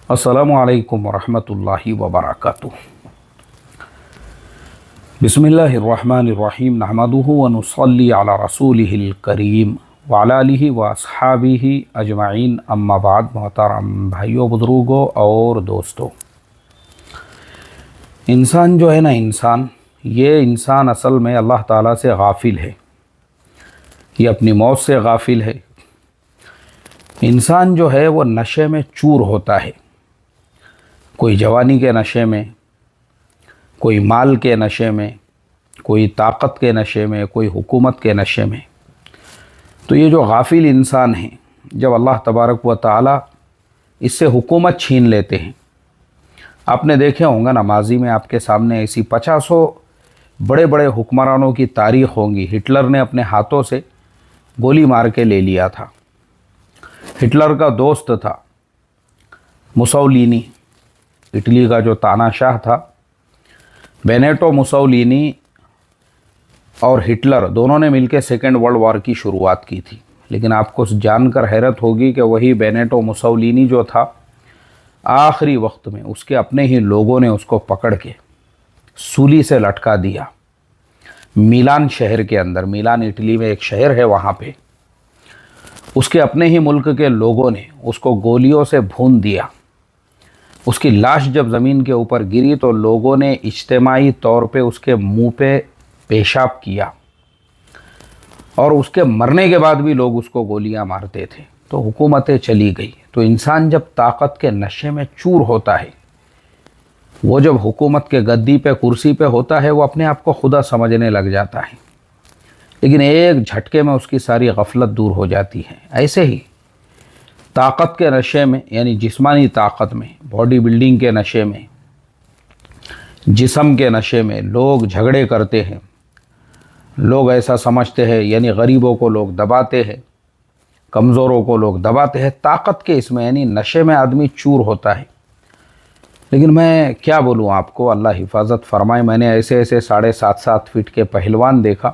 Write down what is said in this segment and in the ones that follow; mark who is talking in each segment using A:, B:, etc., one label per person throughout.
A: अस्सलामु अलैकुम वरहमतुल्लाहि वबरकातुह। बिस्मिल्लाहिर्रहमानिर्रहीम नहमदुहु व नुसल्ली अला रसूलिहिल करीम व अला आलिहि व अस्हाबिहि अजमाइन अम्मा बाद। मोहतरम भाइयों, बुज़ुर्गों और दोस्तों, इंसान जो है ना, ये इंसान असल में अल्लाह ताला से गाफिल है। ये अपनी मौत से गाफिल है। इंसान जो है वो नशे में चूर होता है। कोई जवानी के नशे में, कोई माल के नशे में, कोई ताकत के नशे में, कोई हुकूमत के नशे में। तो ये जो गाफिल इंसान है, जब अल्लाह तबारक व ताला इससे हुकूमत छीन लेते हैं। आपने देखे होंगे ना, माजी में आपके सामने ऐसी 50 बड़े बड़े हुक्मरानों की तारीख़ होंगी। हिटलर ने अपने हाथों से गोली मार के ले लिया था। हिटलर का दोस्त था मुसोलिनी, इटली का जो तानाशाह था। बेनेटो मुसोलिनी और हिटलर दोनों ने मिलकर सेकेंड वर्ल्ड वॉर की शुरुआत की थी। लेकिन आपको जानकर हैरत होगी कि वही बेनेटो मुसोलिनी जो था, आखिरी वक्त में उसके अपने ही लोगों ने उसको पकड़ के सूली से लटका दिया। मिलान शहर के अंदर, मिलान इटली में एक शहर है, वहाँ पे उसके अपने ही मुल्क के लोगों ने उसको गोलियों से भून दिया। उसकी लाश जब ज़मीन के ऊपर गिरी तो लोगों ने इज्तिमाई तौर पे उसके मुंह पे पेशाब किया, और उसके मरने के बाद भी लोग उसको गोलियां मारते थे। तो हुकूमतें चली गई। तो इंसान जब ताकत के नशे में चूर होता है, वो जब हुकूमत के गद्दी पे, कुर्सी पे होता है, वो अपने आप को खुदा समझने लग जाता है। लेकिन एक झटके में उसकी सारी गफलत दूर हो जाती है। ऐसे ही ताकत के नशे में, यानी जिस्मानी ताकत में, बॉडी बिल्डिंग के नशे में, जिस्म के नशे में लोग झगड़े करते हैं। लोग ऐसा समझते हैं, यानी गरीबों को लोग दबाते हैं, कमज़ोरों को लोग दबाते हैं। ताकत के इसमें, यानी नशे में आदमी चूर होता है। लेकिन मैं क्या बोलूँ आपको, अल्लाह हिफाजत फरमाए। मैंने ऐसे ऐसे 7.5 फीट के पहलवान देखा।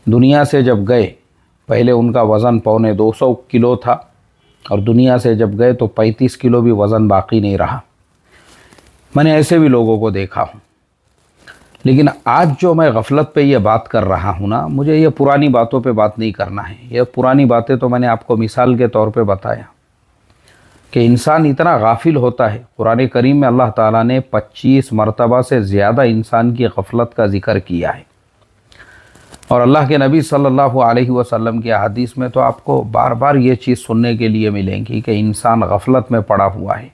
A: दुनिया से जब गए, पहले उनका वज़न 225 किलो था, और दुनिया से जब गए तो 35 किलो भी वज़न बाकी नहीं रहा। मैंने ऐसे भी लोगों को देखा हूँ। लेकिन आज जो मैं गफलत पे ये बात कर रहा हूँ ना, मुझे ये पुरानी बातों पे बात नहीं करना है। ये पुरानी बातें तो मैंने आपको मिसाल के तौर पे बताया कि इंसान इतना गाफिल होता है। कुरान करीम में अल्लाह ताला ने 25 मरतबा से ज़्यादा इंसान की गफलत का ज़िक्र किया है। और अल्लाह के नबी सल्लल्लाहु अलैहि वसल्लम की हदीस में तो आपको बार बार ये चीज़ सुनने के लिए मिलेंगी कि इंसान गफलत में पड़ा हुआ है।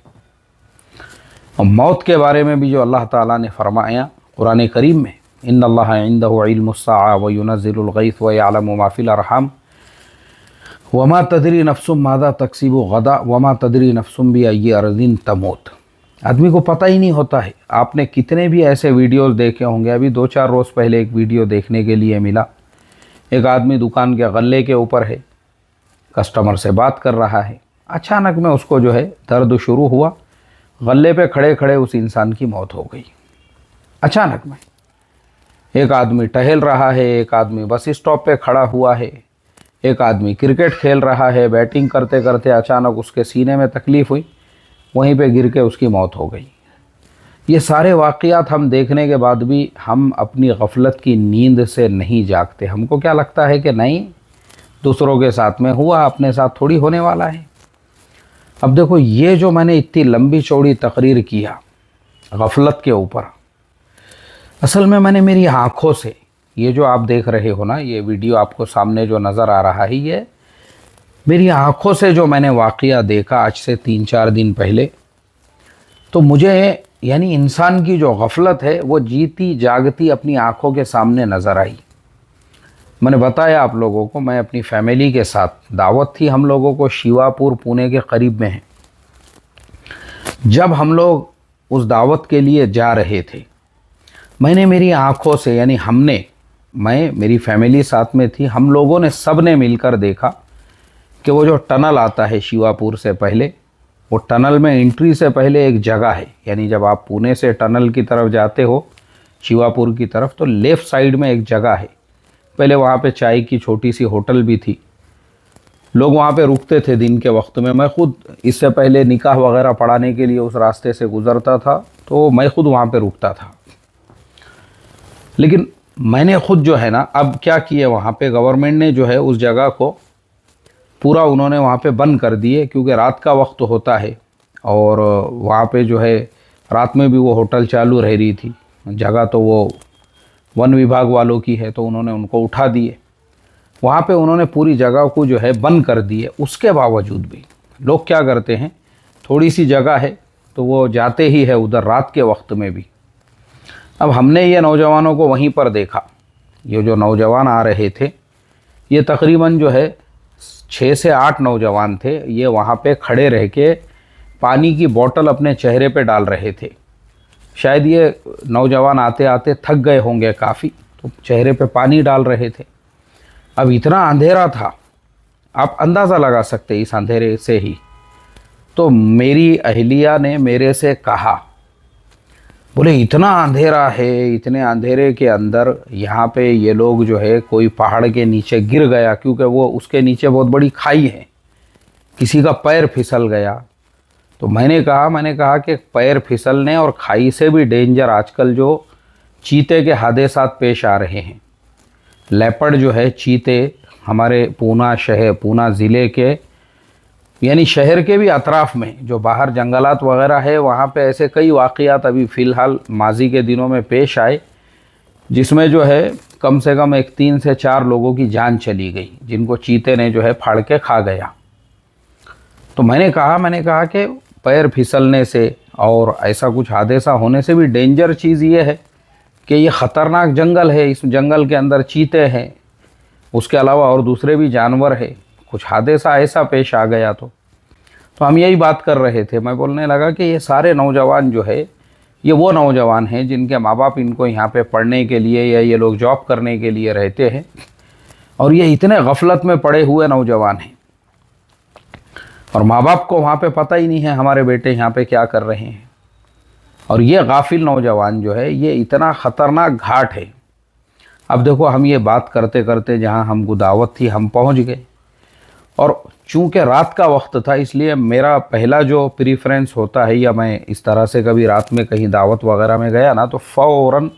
A: और मौत के बारे में भी जो अल्लाह ताला ने फरमाया कुरान करीम में, इन्नल्लाह इंदहु इल्मुस्साअ व युनज़्ज़िलुल गैस व यअलमु मा फ़िल अरहाम वमा तदरी नफ्सुम माज़ा तक्सिबु गदा वमा तदरी नफ्सुम बिअय्यि अर्ज़िन तमूत। आदमी को पता ही नहीं होता है। आपने कितने भी ऐसे वीडियोस देखे होंगे। अभी 2-4 रोज़ पहले एक वीडियो देखने के लिए मिला। एक आदमी दुकान के गल्ले के ऊपर है, कस्टमर से बात कर रहा है। अचानक में उसको जो है दर्द शुरू हुआ। गल्ले पे खड़े खड़े उस इंसान की मौत हो गई। अचानक में एक आदमी टहल रहा है, एक आदमी बस स्टॉप पे खड़ा हुआ है, एक आदमी क्रिकेट खेल रहा है। बैटिंग करते करते अचानक उसके सीने में तकलीफ़ हुई, वहीं पे गिर के उसकी मौत हो गई। ये सारे वाक़यात हम देखने के बाद भी हम अपनी गफलत की नींद से नहीं जागते। हमको क्या लगता है कि नहीं, दूसरों के साथ में हुआ, अपने साथ थोड़ी होने वाला है। अब देखो, ये जो मैंने इतनी लंबी चौड़ी तकरीर किया गफलत के ऊपर, असल में मैंने मेरी आँखों से, ये जो आप देख रहे हो ना, ये वीडियो आपको सामने जो नज़र आ रहा है, ये मेरी आँखों से जो मैंने वाक़या देखा आज से 3-4 दिन पहले, तो मुझे, यानी इंसान की जो गफलत है वो जीती जागती अपनी आँखों के सामने नज़र आई। मैंने बताया आप लोगों को, मैं अपनी फैमिली के साथ, दावत थी हम लोगों को, शिवापुर पुणे के करीब में है। जब हम लोग उस दावत के लिए जा रहे थे, मैंने मेरी आँखों से, यानी हमने, मैं, मेरी फैमिली साथ में थी, हम लोगों ने, सब ने मिलकर देखा कि वो जो टनल आता है शिवापुर से पहले, वो टनल में एंट्री से पहले एक जगह है। यानी जब आप पुणे से टनल की तरफ जाते हो शिवापुर की तरफ, तो लेफ़्ट साइड में एक जगह है। पहले वहाँ पे चाय की छोटी सी होटल भी थी, लोग वहाँ पे रुकते थे दिन के वक्त में। मैं खुद इससे पहले निकाह वगैरह पढ़ाने के लिए उस रास्ते से गुज़रता था, तो मैं खुद वहाँ पे रुकता था। लेकिन मैंने खुद जो है ना, अब क्या किए, वहाँ पे गवर्नमेंट ने जो है उस जगह को पूरा उन्होंने वहाँ पे बंद कर दिए, क्योंकि रात का वक्त होता है और वहाँ पे जो है रात में भी वो होटल चालू रह रही थी। जगह तो वो वन विभाग वालों की है, तो उन्होंने उनको उठा दिए। वहाँ पे उन्होंने पूरी जगह को जो है बंद कर दिए। उसके बावजूद भी लोग क्या करते हैं, थोड़ी सी जगह है तो वो जाते ही है उधर रात के वक्त में भी। अब हमने ये नौजवानों को वहीं पर देखा। ये जो नौजवान आ रहे थे, ये तकरीबन जो है 6 से 8 नौजवान थे। ये वहाँ पे खड़े रह के पानी की बोतल अपने चेहरे पे डाल रहे थे। शायद ये नौजवान आते आते थक गए होंगे काफ़ी, तो चेहरे पे पानी डाल रहे थे। अब इतना अंधेरा था, आप अंदाज़ा लगा सकते इस अंधेरे से ही। तो मेरी अहलिया ने मेरे से कहा, बोले इतना अंधेरा है, इतने अंधेरे के अंदर यहाँ पे ये लोग जो है कोई पहाड़ के नीचे गिर गया, क्योंकि वो उसके नीचे बहुत बड़ी खाई है, किसी का पैर फिसल गया। तो मैंने कहा कि पैर फिसलने और खाई से भी डेंजर आजकल जो चीते के हादसात पेश आ रहे हैं। लेपर्ड जो है, चीते हमारे पूना ज़िले के, यानी शहर के भी अतराफ़ में जो बाहर जंगलात वगैरह है, वहाँ पे ऐसे कई वाक़यात अभी फ़िलहाल माजी के दिनों में पेश आए, जिसमें जो है कम से कम 3 से 4 लोगों की जान चली गई, जिनको चीते ने जो है फाड़ के खा गया। तो मैंने कहा कि पैर फिसलने से और ऐसा कुछ हादसा होने से भी डेंजर चीज़ ये है कि ये ख़तरनाक जंगल है, इस जंगल के अंदर चीते हैं, उसके अलावा और दूसरे भी जानवर हैं। कुछ हादसा ऐसा पेश आ गया तो हम यही बात कर रहे थे। मैं बोलने लगा कि ये सारे नौजवान जो है, ये वो नौजवान हैं जिनके माँ बाप इनको यहाँ पे पढ़ने के लिए या ये लोग जॉब करने के लिए रहते हैं, और ये इतने गफलत में पड़े हुए नौजवान हैं, और माँ बाप को वहाँ पे पता ही नहीं है हमारे बेटे यहाँ पे क्या कर रहे हैं। और ये गाफिल नौजवान जो है, ये इतना ख़तरनाक घाट है। अब देखो, हम ये बात करते करते जहाँ हमको दावत थी हम पहुँच गए, और चूँकि रात का वक्त था, इसलिए मेरा पहला जो प्रीफ्रेंस होता है, या मैं इस तरह से कभी रात में कहीं दावत वगैरह में गया ना, तो फ़ौरन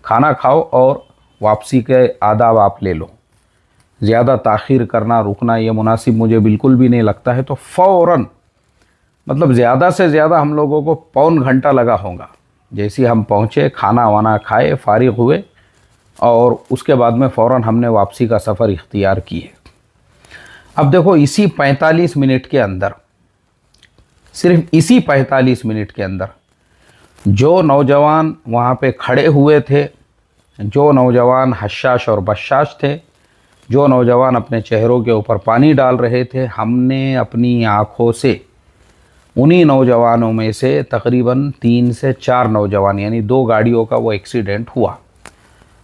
A: खाना खाओ और वापसी के आदाब आप ले लो। ज़्यादा ताख़ीर करना, रुकना, ये मुनासिब मुझे बिल्कुल भी नहीं लगता है। तो फ़ौरन, मतलब ज़्यादा से ज़्यादा हम लोगों को पौन घंटा लगा होगा। जैसे ही हम पहुँचे, खाना वाना खाए, फारिग हुए, और उसके बाद में फ़ौरन हमने वापसी का सफ़र इख्तियार किए। अब देखो, इसी 45 मिनट के अंदर, सिर्फ इसी 45 मिनट के अंदर जो नौजवान वहाँ पे खड़े हुए थे, जो नौजवान हशाश और बशाश थे, जो नौजवान अपने चेहरों के ऊपर पानी डाल रहे थे, हमने अपनी आँखों से उन्हीं नौजवानों में से तकरीबन 3 से 4 नौजवान, यानी 2 गाड़ियों का वो एक्सीडेंट हुआ।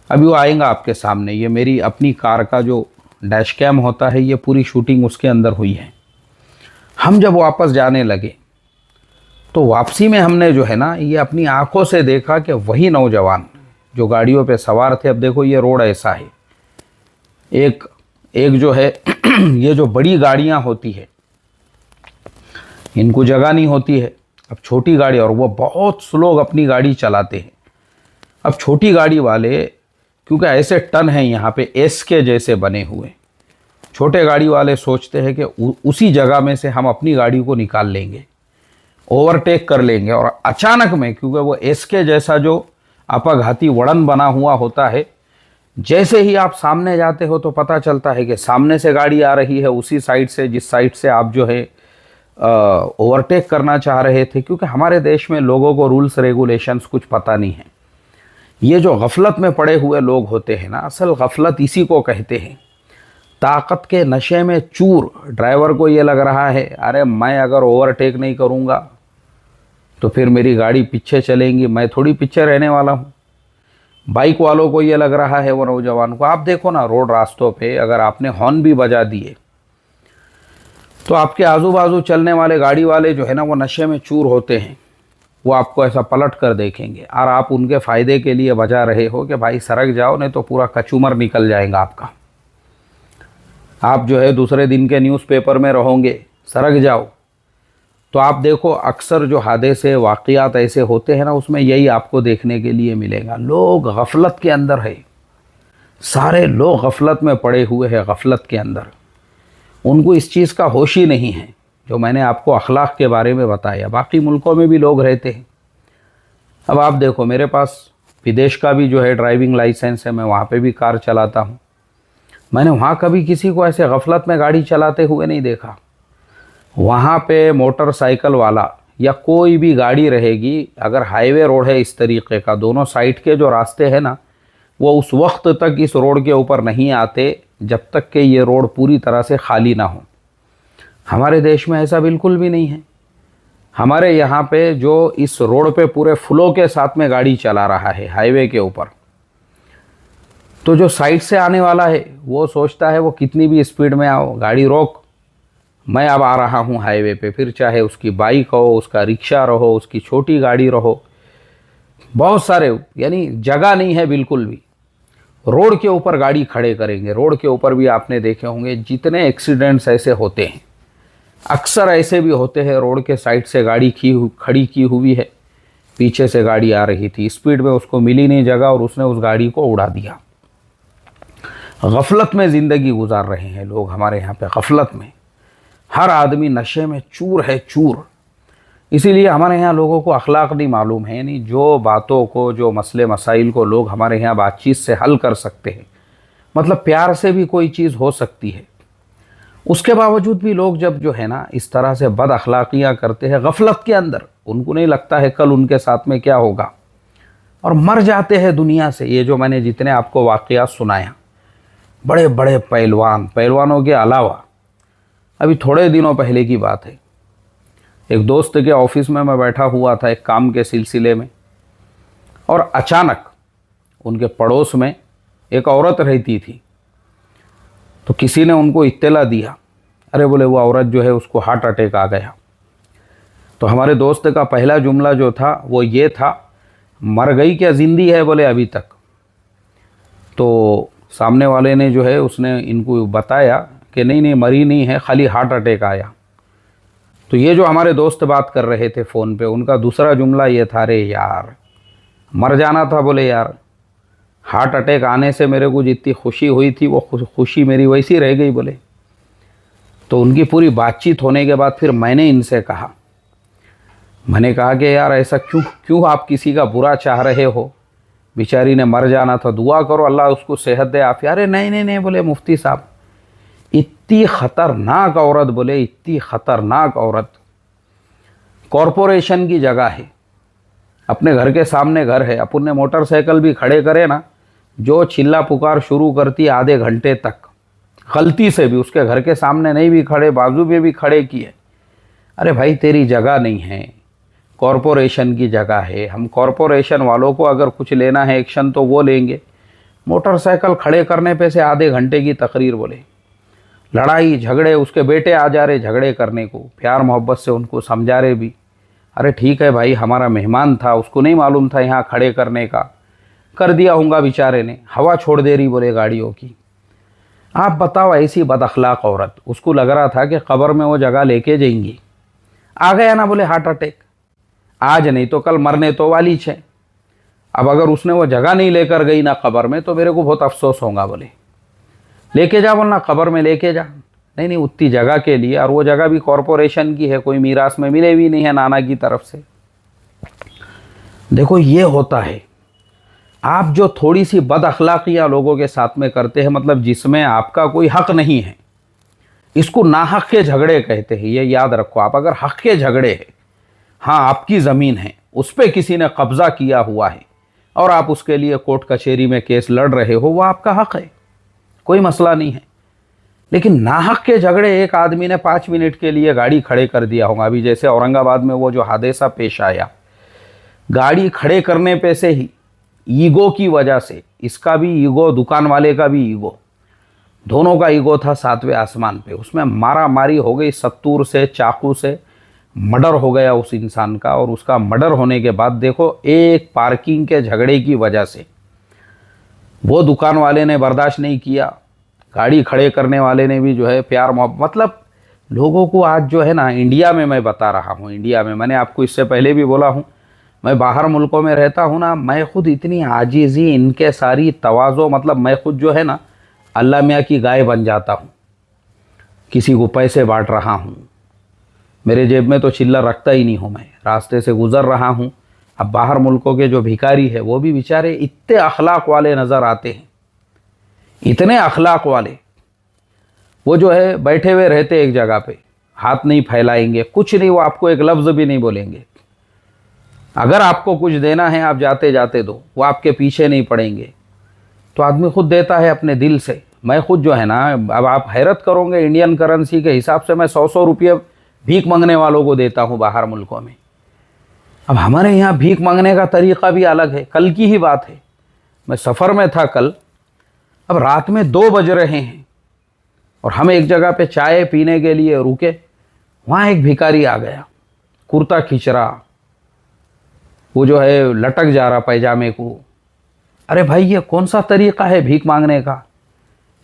A: अभी वो आएगा आपके सामने। ये मेरी अपनी कार का जो डैश कैम होता है, ये पूरी शूटिंग उसके अंदर हुई है। हम जब वापस जाने लगे, तो वापसी में हमने जो है ना, ये अपनी आँखों से देखा कि वही नौजवान जो गाड़ियों पे सवार थे। अब देखो, ये रोड ऐसा है, एक जो है ये जो बड़ी गाड़ियाँ होती है, इनको जगह नहीं होती है। अब छोटी गाड़ी, और वो बहुत स्लो अपनी गाड़ी चलाते हैं। अब छोटी गाड़ी वाले, क्योंकि ऐसे टन हैं यहाँ पे एस के जैसे बने हुए, छोटे गाड़ी वाले सोचते हैं कि उसी जगह में से हम अपनी गाड़ी को निकाल लेंगे, ओवरटेक कर लेंगे, और अचानक में, क्योंकि वो एस के जैसा जो अपघाती वड़न बना हुआ होता है, जैसे ही आप सामने जाते हो तो पता चलता है कि सामने से गाड़ी आ रही है, उसी साइड से जिस साइड से आप जो है ओवरटेक करना चाह रहे थे। क्योंकि हमारे देश में लोगों को रूल्स रेगुलेशंस कुछ पता नहीं है। ये जो गफलत में पड़े हुए लोग होते हैं ना, असल गफलत इसी को कहते हैं। ताकत के नशे में चूर ड्राइवर को ये लग रहा है, अरे मैं अगर ओवरटेक नहीं करूँगा तो फिर मेरी गाड़ी पीछे चलेंगी, मैं थोड़ी पीछे रहने वाला हूँ। बाइक वालों को ये लग रहा है, वो नौजवान को, आप देखो ना रोड रास्तों पे, अगर आपने हॉर्न भी बजा दिए तो आपके आजू बाजू चलने वाले गाड़ी वाले जो है ना, वो नशे में चूर होते हैं। वो आपको ऐसा पलट कर देखेंगे, और आप उनके फ़ायदे के लिए बजा रहे हो कि भाई सरक जाओ, नहीं तो पूरा कचूमर निकल जाएगा आपका। आप जो है दूसरे दिन के न्यूज़पेपर में रहोगे, सरक जाओ तो आप देखो अक्सर जो हादसे वाक़यात ऐसे होते हैं ना, उसमें यही आपको देखने के लिए मिलेगा। लोग गफलत के अंदर है, सारे लोग गफलत में पड़े हुए हैं, गफलत के अंदर। उनको इस चीज़ का होश ही नहीं है जो मैंने आपको अखलाक के बारे में बताया। बाकी मुल्कों में भी लोग रहते हैं। अब आप देखो, मेरे पास विदेश का भी जो है ड्राइविंग लाइसेंस है, मैं वहाँ पे भी कार चलाता हूँ। मैंने वहाँ कभी किसी को ऐसे गफलत में गाड़ी चलाते हुए नहीं देखा। वहाँ पे मोटरसाइकिल वाला या कोई भी गाड़ी रहेगी, अगर हाईवे रोड है इस तरीके का, दोनों साइड के जो रास्ते हैं ना, वो उस वक्त तक इस रोड के ऊपर नहीं आते जब तक कि ये रोड पूरी तरह से खाली ना हो। हमारे देश में ऐसा बिल्कुल भी नहीं है। हमारे यहाँ पे जो इस रोड पे पूरे फ्लो के साथ में गाड़ी चला रहा है हाईवे के ऊपर, तो जो साइड से आने वाला है वो सोचता है वो कितनी भी स्पीड में आओ, गाड़ी रोक, मैं अब आ रहा हूँ हाईवे पे। फिर चाहे उसकी बाइक हो, उसका रिक्शा रहो, उसकी छोटी गाड़ी रहो, बहुत सारे, यानी जगह नहीं है बिल्कुल भी। रोड के ऊपर गाड़ी खड़े करेंगे। रोड के ऊपर भी आपने देखे होंगे जितने एक्सीडेंट्स ऐसे होते हैं, अक्सर ऐसे भी होते हैं रोड के साइड से गाड़ी खड़ी की हुई है, पीछे से गाड़ी आ रही थी, स्पीड में उसको मिली नहीं जगह और उसने उस गाड़ी को उड़ा दिया। गफलत में ज़िंदगी गुजार रहे हैं लोग हमारे यहाँ पे, गफलत में। हर आदमी नशे में चूर है, चूर। इसीलिए हमारे यहाँ लोगों को अखलाक नहीं मालूम है। यानी जो बातों को, जो मसले मसाइल को लोग हमारे यहाँ बातचीत से हल कर सकते हैं, मतलब प्यार से भी कोई चीज़ हो सकती है, उसके बावजूद भी लोग जब जो है ना इस तरह से बद अखलाकियाँ करते हैं गफलत के अंदर, उनको नहीं लगता है कल उनके साथ में क्या होगा, और मर जाते हैं दुनिया से। ये जो मैंने जितने आपको वाक़यात सुनाया, बड़े बड़े पहलवानों के अलावा, अभी थोड़े दिनों पहले की बात है, एक दोस्त के ऑफिस में मैं बैठा हुआ था एक काम के सिलसिले में, और अचानक उनके पड़ोस में एक औरत रहती थी। तो किसी ने उनको इत्तला दिया, अरे बोले वो औरत जो है उसको हार्ट अटैक आ गया। तो हमारे दोस्त का पहला जुमला जो था वो ये था, मर गई क्या, जिंदी है बोले अभी तक। तो सामने वाले ने जो है उसने इनको बताया कि नहीं नहीं, मरी नहीं है, खाली हार्ट अटैक आया। तो ये जो हमारे दोस्त बात कर रहे थे फ़ोन पे, उनका दूसरा जुमला ये था, अरे यार मर जाना था बोले, यार हार्ट अटैक आने से मेरे को जितनी खुशी हुई थी वो खुशी मेरी वैसी रह गई बोले। तो उनकी पूरी बातचीत होने के बाद फिर मैंने इनसे कहा, मैंने कहा कि यार ऐसा क्यों आप किसी का बुरा चाह रहे हो, बेचारी ने मर जाना था, दुआ करो अल्लाह उसको सेहत दे आप। अरे नहीं नहीं नहीं बोले मुफ्ती साहब, इतनी ख़तरनाक औरत बोले, इतनी ख़तरनाक औरत, कॉरपोरेशन की जगह है, अपने घर के सामने घर है, अपन ने मोटरसाइकिल भी खड़े करे ना, जो चिल्ला पुकार शुरू करती आधे घंटे तक, गलती से भी उसके घर के सामने नहीं भी खड़े, बाजू में भी खड़े किए। अरे भाई तेरी जगह नहीं है, कॉरपोरेशन की जगह है, हम कॉरपोरेशन वालों को अगर कुछ लेना है एक्शन तो वो लेंगे, मोटरसाइकिल खड़े करने पे से आधे घंटे की तकरीर बोले। लड़ाई झगड़े, उसके बेटे आ जा रहे झगड़े करने को, प्यार मोहब्बत से उनको समझा रहे भी, अरे ठीक है भाई हमारा मेहमान था, उसको नहीं मालूम था यहाँ खड़े करने का, कर दिया होगा बेचारे ने, हवा छोड़ दे रही बोले गाड़ियों की। आप बताओ ऐसी बद अखलाक औरत, उसको लग रहा था कि कब्र में वो जगह लेके जाएंगी, आ गया ना बोले हार्ट अटैक, आज नहीं तो कल मरने तो वाली छे। अब अगर उसने वो जगह नहीं लेकर गई ना कब्र में तो मेरे को बहुत अफसोस होगा बोले। लेके जा बोलना, कब्र में लेके जा, नहीं नहीं उतनी जगह के लिए, और वो जगह भी कॉरपोरेशन की है, कोई मीरास में मिले भी नहीं है नाना की तरफ से। देखो ये होता है, आप जो थोड़ी सी बद अखलाकियाँ लोगों के साथ में करते हैं, मतलब जिसमें आपका कोई हक नहीं है, इसको नाहक के झगड़े कहते हैं। ये याद रखो, आप अगर हक के झगड़े हैं, हाँ आपकी ज़मीन है, उस पर किसी ने कब्ज़ा किया हुआ है और आप उसके लिए कोर्ट कचहरी में केस लड़ रहे हो, वो आपका हक है, कोई मसला नहीं है। लेकिन नाहक के झगड़े, एक आदमी ने 5 मिनट के लिए गाड़ी खड़े कर दिया होगा, अभी जैसे औरंगाबाद में वो जो हादसा पेश आया, गाड़ी खड़े करने पे से ही ईगो की वजह से, इसका भी ईगो, दुकान वाले का भी ईगो, दोनों का ईगो था 7वें आसमान पे, उसमें मारा मारी हो गई, सत्तूर से, चाकू से मर्डर हो गया उस इंसान का। और उसका मर्डर होने के बाद देखो, एक पार्किंग के झगड़े की वजह से वो दुकान वाले ने बर्दाश्त नहीं किया, गाड़ी खड़े करने वाले ने भी जो है प्यार मोहब्बत, मतलब लोगों को आज जो है ना, इंडिया में मैं बता रहा हूँ, इंडिया में मैंने आपको इससे पहले भी बोला हूँ, मैं बाहर मुल्कों में रहता हूँ ना, मैं खुद इतनी आजीज़ी, इनके सारी तवाज़ो, मतलब मैं खुद जो है ना अल्लाह मियाँ की गाय बन जाता हूँ। किसी को पैसे बांट रहा हूँ, मेरे जेब में तो चिल्लर रखता ही नहीं हूँ, मैं रास्ते से गुज़र रहा हूँ। अब बाहर मुल्कों के जो भिखारी है वो भी बेचारे इतने अखलाक वाले नज़र आते हैं, इतने अखलाक वाले। वो जो है बैठे हुए रहते एक जगह पे, हाथ नहीं फैलाएंगे, कुछ नहीं, वो आपको एक लफ्ज़ भी नहीं बोलेंगे। अगर आपको कुछ देना है आप जाते जाते दो, वो आपके पीछे नहीं पड़ेंगे। तो आदमी खुद देता है अपने दिल से। मैं खुद जो है ना, अब आप हैरत करोगे, इंडियन करेंसी के हिसाब से मैं 100 रुपये भीख मांगने वालों को देता हूँ बाहर मुल्कों में। अब हमारे यहाँ भीख मांगने का तरीक़ा भी अलग है। कल की ही बात है, मैं सफ़र में था कल, अब रात में 2 बज रहे हैं और हम एक जगह पे चाय पीने के लिए रुके। वहाँ एक भिखारी आ गया, कुर्ता खींच रहा, वो जो है लटक जा रहा पैजामे को। अरे भाई ये कौन सा तरीक़ा है भीख मांगने का?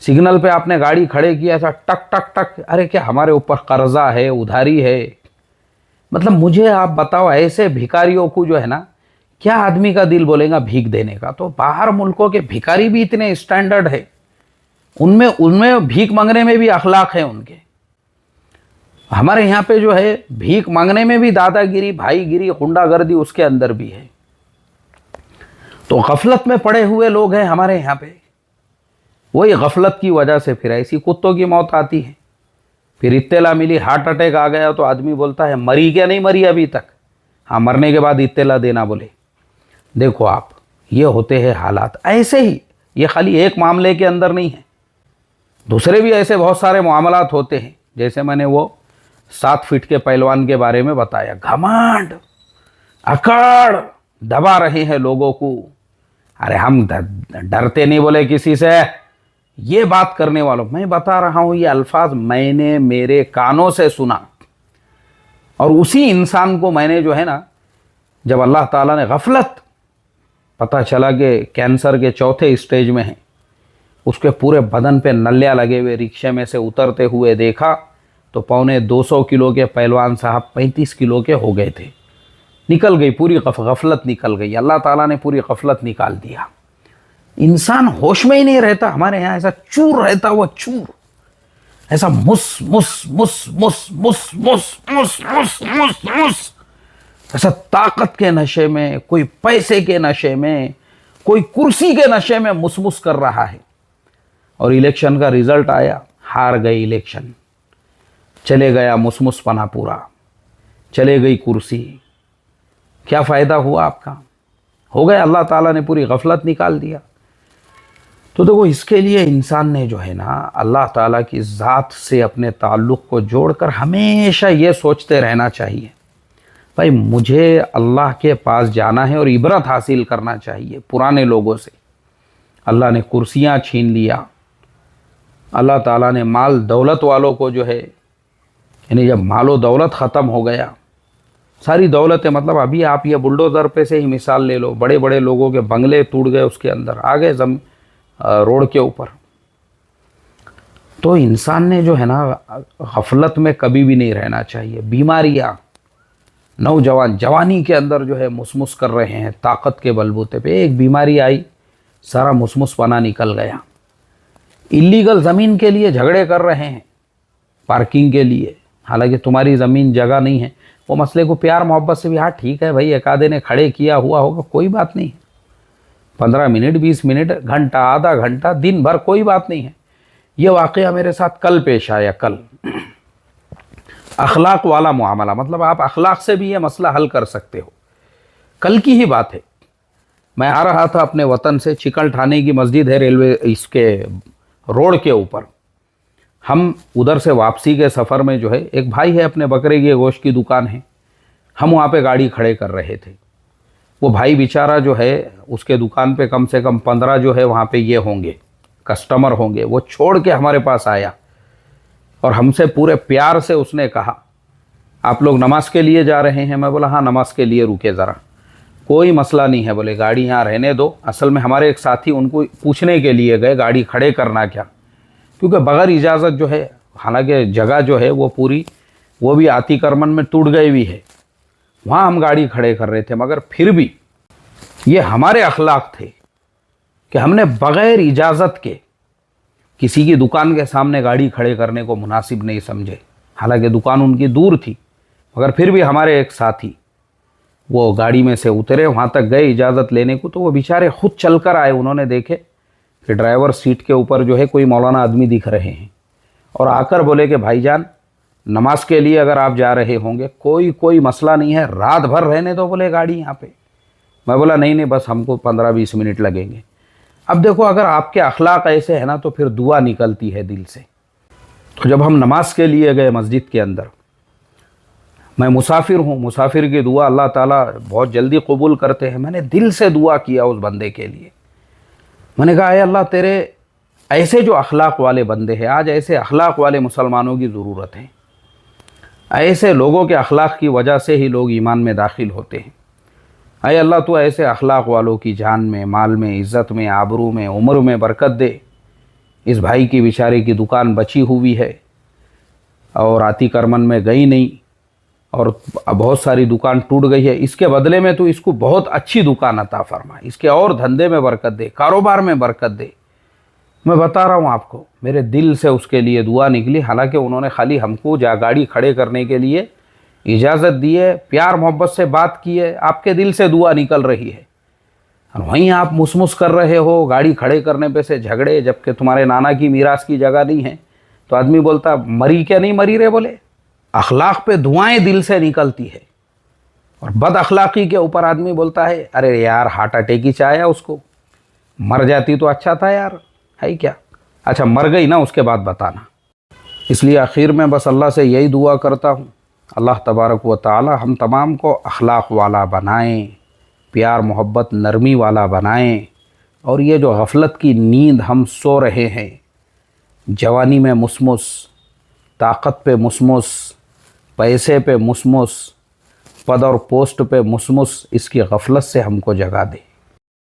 A: सिग्नल पे आपने गाड़ी खड़े किया था, टक टक टक, अरे क्या हमारे ऊपर कर्जा है, उधारी है? मतलब मुझे आप बताओ, ऐसे भिखारियों को जो है ना, क्या आदमी का दिल बोलेगा भीख देने का? तो बाहर मुल्कों के भिखारी भी इतने स्टैंडर्ड है, उनमें उनमें भीख मांगने में भी अखलाक है उनके। हमारे यहाँ पे जो है भीख मांगने में भी दादागिरी, भाईगिरी, गुंडागर्दी उसके अंदर भी है। तो गफलत में पड़े हुए लोग हैं हमारे यहाँ पे। वही गफलत की वजह से फिर ऐसी कुत्तों की मौत आती है। फिर इत्तेला मिली, हार्ट अटैक आ गया, तो आदमी बोलता है मरी क्या? नहीं मरी अभी तक। हाँ, मरने के बाद इत्तेला देना बोले। देखो आप, ये होते हैं हालात। ऐसे ही ये खाली एक मामले के अंदर नहीं है, दूसरे भी ऐसे बहुत सारे मामलात होते हैं। जैसे मैंने वो 7 फीट के पहलवान के बारे में बताया, घमंड, अकड़ दबा रहे हैं लोगों को। अरे हम डरते नहीं बोले किसी से। ये बात करने वालों, मैं बता रहा हूँ, ये अल्फाज मैंने मेरे कानों से सुना, और उसी इंसान को मैंने जो है ना, जब अल्लाह ताला ने गफलत, पता चला कि कैंसर के 4थे स्टेज में है, उसके पूरे बदन पे नलिया लगे हुए रिक्शे में से उतरते हुए देखा, तो 250 किलो के पहलवान साहब 35 किलो के हो गए थे। निकल गई पूरी गफलत, निकल गई। अल्लाह ताला ने पूरी गफलत निकाल दिया। इंसान होश में ही नहीं रहता। हमारे यहाँ ऐसा चूर रहता, वो चूर ऐसा मुस मुस मुस मुस मुस मुस मुस मुस मुस मुस, ऐसा ताकत के नशे में, कोई पैसे के नशे में, कोई कुर्सी के नशे में मुसमुस कर रहा है। और इलेक्शन का रिजल्ट आया, हार गए इलेक्शन, चले गया मुसमुस पना पूरा, चले गई कुर्सी। क्या फ़ायदा हुआ आपका? हो गया, अल्लाह ताला ने पूरी गफलत निकाल दिया। तो देखो, इसके लिए इंसान ने जो है ना, अल्लाह ताला की ज़ात से अपने ताल्लुक़ को जोड़कर हमेशा ये सोचते रहना चाहिए, भाई मुझे अल्लाह के पास जाना है और इबरत हासिल करना चाहिए पुराने लोगों से। अल्लाह ने कुर्सियाँ छीन लिया, अल्लाह ताला ने माल दौलत वालों को जो है, यानी जब मालो दौलत ख़त्म हो गया, सारी दौलतें, मतलब अभी आप ये बुलडोज़र पे से ही मिसाल ले लो, बड़े बड़े लोगों के बंगले टूट गए, उसके अंदर आ गए रोड के ऊपर। तो इंसान ने जो है ना, गफलत में कभी भी नहीं रहना चाहिए। बीमारियाँ, नौजवान जवानी के अंदर जो है मुसमुस कर रहे हैं ताकत के बलबूते पे। एक बीमारी आई, सारा मुसमुसपना निकल गया। इल्लीगल ज़मीन के लिए झगड़े कर रहे हैं, पार्किंग के लिए, हालांकि तुम्हारी ज़मीन जगह नहीं है। वो मसले को प्यार मोहब्बत से भी, हाँ ठीक है भाई, एक आधे ने खड़े किया हुआ होगा, कोई बात नहीं, 15 मिनट, 20 मिनट, घंटा, आधा घंटा, दिन भर, कोई बात नहीं है। ये वाक़या मेरे साथ कल पेश आया, कल। अखलाक वाला मामला, मतलब आप अखलाक से भी ये मसला हल कर सकते हो। कल की ही बात है, मैं आ रहा था अपने वतन से, चिकल ठाणे की मस्जिद है रेलवे इसके रोड के ऊपर। हम उधर से वापसी के सफ़र में जो है, एक भाई है, अपने बकरे की गोश्त की दुकान है, हम वहाँ पे गाड़ी खड़े कर रहे थे। वो भाई बेचारा जो है, उसके दुकान पे कम से कम 15 जो है वहाँ पे ये होंगे, कस्टमर होंगे। वो छोड़ के हमारे पास आया और हमसे पूरे प्यार से उसने कहा, आप लोग नमाज के लिए जा रहे हैं? मैं बोला हाँ नमाज के लिए, रुके ज़रा, कोई मसला नहीं है। बोले गाड़ी यहाँ रहने दो। असल में हमारे एक साथी उनको पूछने के लिए गए गाड़ी खड़े करना क्या। क्योंकि बग़ैर इजाज़त जो है, हालांकि जगह जो है वो पूरी, वो भी अतिक्रमण में टूट गई हुई है, वहाँ हम गाड़ी खड़े कर रहे थे, मगर फिर भी ये हमारे अखलाक थे कि हमने बग़ैर इजाज़त के किसी की दुकान के सामने गाड़ी खड़े करने को मुनासिब नहीं समझे। हालांकि दुकान उनकी दूर थी, मगर फिर भी हमारे एक साथी वो गाड़ी में से उतरे, वहाँ तक गए इजाज़त लेने को, तो वो बेचारे खुद चल कर आए। उन्होंने देखे कि ड्राइवर सीट के ऊपर जो है कोई मौलाना आदमी दिख रहे हैं, और आकर बोले कि भाईजान, नमाज के लिए अगर आप जा रहे होंगे कोई मसला नहीं है, रात भर रहने दो बोले गाड़ी यहाँ पे। मैं बोला नहीं बस हमको 15-20 मिनट लगेंगे। अब देखो, अगर आपके अखलाक ऐसे है ना तो फिर दुआ निकलती है दिल से। तो जब हम नमाज के लिए गए मस्जिद के अंदर, मैं मुसाफिर हूँ, मुसाफिर की दुआ अल्लाह ताला बहुत जल्दी कबूल करते हैं। मैंने दिल से दुआ किया उस बंदे के लिए। मैंने कहा है अल्लाह, तेरे ऐसे जो अखलाक वाले बंदे हैं, आज ऐसे अखलाक वाले मुसलमानों की ज़रूरत है। ऐसे लोगों के अखलाक की वजह से ही लोग ईमान में दाखिल होते हैं। अय अल्लाह, तो ऐसे अखलाक वालों की जान में, माल में, इज़्ज़त में, आबरू में, उम्र में बरकत दे। इस भाई की बेचारे की दुकान बची हुई है और अतिक्रमण में गई नहीं, और बहुत सारी दुकान टूट गई है। इसके बदले में तो इसको बहुत अच्छी दुकान अता फरमा, इसके और धंधे में बरकत दे, कारोबार में बरकत दे। मैं बता रहा हूँ आपको, मेरे दिल से उसके लिए दुआ निकली। हालांकि उन्होंने खाली हमको गाड़ी खड़े करने के लिए इजाज़त दी है, प्यार मोहब्बत से बात की है, आपके दिल से दुआ निकल रही है, और वहीं आप मुसमुस कर रहे हो गाड़ी खड़े करने पे से झगड़े, जबकि तुम्हारे नाना की मीरास की जगह नहीं है। तो आदमी बोलता मरी क्या नहीं मरी रे, बोले अखलाक पे दुआएं दिल से निकलती है। और बद अखलाकी के ऊपर आदमी बोलता है अरे यार हार्ट अटैक ही चाहे उसको, मर जाती तो अच्छा था यार, है क्या। अच्छा मर गई ना, उसके बाद बताना। इसलिए आखिर में बस अल्लाह से यही दुआ करता हूँ, अल्लाह तबारक व तआला हम तमाम को अखलाक वाला बनाएं, प्यार मोहब्बत नरमी वाला बनाएं। और ये जो गफलत की नींद हम सो रहे हैं, जवानी में मुसमुस, ताकत पे मुसमुस, पैसे पे मुसमुस, पद और पोस्ट पे मुसमुस, इसकी गफलत से हमको जगा दे।